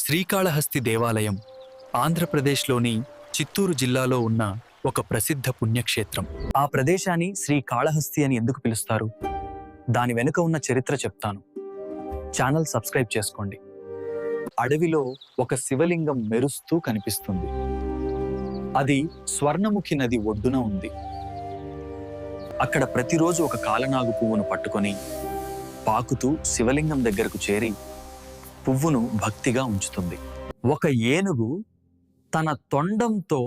శ్రీకాళహస్తి దేవాలయం ఆంధ్రప్రదేశ్లోని చిత్తూరు జిల్లాలో ఉన్న ఒక ప్రసిద్ధ పుణ్యక్షేత్రం. ఆ ప్రదేశాన్ని శ్రీకాళహస్తి అని ఎందుకు పిలుస్తారు? దాని వెనుక ఉన్న చరిత్ర చెప్తాను. ఛానల్ సబ్స్క్రైబ్ చేసుకోండి. అడవిలో ఒక శివలింగం మెరుస్తూ కనిపిస్తుంది. అది స్వర్ణముఖి నది ఒడ్డున ఉంది. అక్కడ ప్రతిరోజు ఒక కాలనాగు పువ్వును పట్టుకొని పాకుతూ శివలింగం దగ్గరకు చేరి పువ్వును భక్తిగా ఉంచుతుంది. ఒక ఏనుగు తన తొండంతో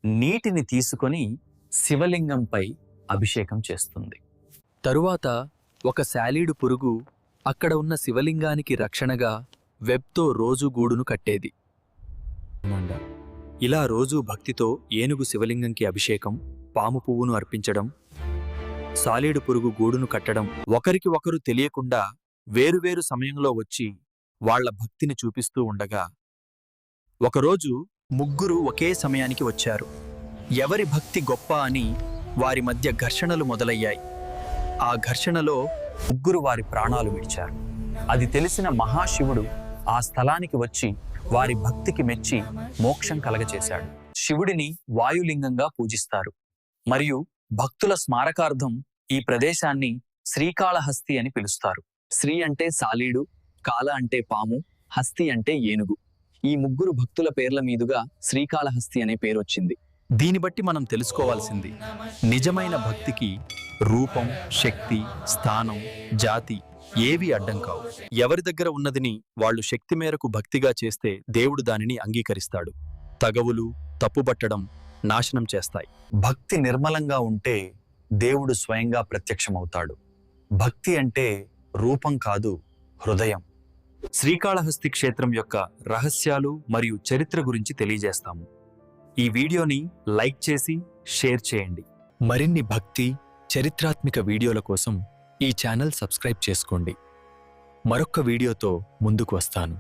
నీటిని తీసుకొని శివలింగంపై అభిషేకం చేస్తుంది. తరువాత ఒక శాలీడు పురుగు అక్కడ ఉన్న శివలింగానికి రక్షణగా వెబ్తో రోజు గూడును కట్టేది. ఇలా రోజూ భక్తితో ఏనుగు శివలింగంకి అభిషేకం, పాము పువ్వును అర్పించడం, సాలీడు పురుగు గూడును కట్టడం, ఒకరికి ఒకరు తెలియకుండా వేరువేరు సమయంలో వచ్చి వాళ్ల భక్తిని చూపిస్తూ ఉండగా ఒకరోజు ముగ్గురు ఒకే సమయానికి వచ్చారు. ఎవరి భక్తి గొప్ప అని వారి మధ్య ఘర్షణలు మొదలయ్యాయి. ఆ ఘర్షణలో ముగ్గురు వారి ప్రాణాలు విడిచారు. అది తెలిసిన మహాశివుడు ఆ స్థలానికి వచ్చి వారి భక్తికి మెచ్చి మోక్షం కలగచేశాడు. శివుడిని వాయులింగంగా పూజిస్తారు మరియు భక్తుల స్మారకార్థం ఈ ప్రదేశాన్ని శ్రీకాళహస్తి అని పిలుస్తారు. శ్రీ అంటే సాలీడు, కాల అంటే పాము, హస్తి అంటే ఏనుగు. ఈ ముగ్గురు భక్తుల పేర్ల మీదుగా శ్రీకాళహస్తి అనే పేరు వచ్చింది. దీన్ని బట్టి మనం తెలుసుకోవాల్సింది, నిజమైన భక్తికి రూపం, శక్తి, స్థానం, జాతి ఏవి అడ్డం కావు. ఎవరి దగ్గర ఉన్నదిని వాళ్ళు శక్తి మేరకు భక్తిగా చేస్తే దేవుడు దానిని అంగీకరిస్తాడు. తగవులు, తప్పుబట్టడం నాశనం చేస్తాయి. భక్తి నిర్మలంగా ఉంటే దేవుడు స్వయంగా ప్రత్యక్షమవుతాడు. భక్తి అంటే రూపం కాదు, హృదయం. శ్రీకాళహస్తి క్షేత్రం యొక్క రహస్యాలు మరియు చరిత్ర గురించి తెలియజేస్తాము. ఈ వీడియోని లైక్ చేసి షేర్ చేయండి. మరిన్ని భక్తి, చరిత్రాత్మక వీడియోల కోసం ఈ ఛానల్ సబ్స్క్రైబ్ చేసుకోండి. మరొక్క వీడియోతో ముందుకు వస్తాను.